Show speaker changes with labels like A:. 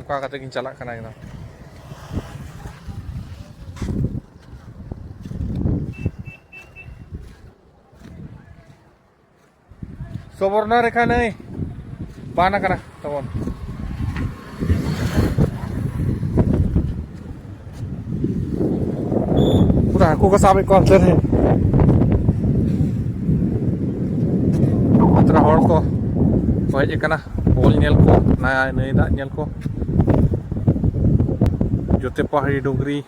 A: ᱚᱱᱠᱟ ᱠᱟᱛᱮ ᱜᱤᱧ ᱪᱟᱞᱟᱜ ᱠᱟᱱᱟ ᱮᱠᱫᱚᱢ Soborna rekha nahi bana kana tabon pura haku ko sabe ko antar hai atra hor ko hej kana bol nyel ko na nai da nyel ko jote pahari dongri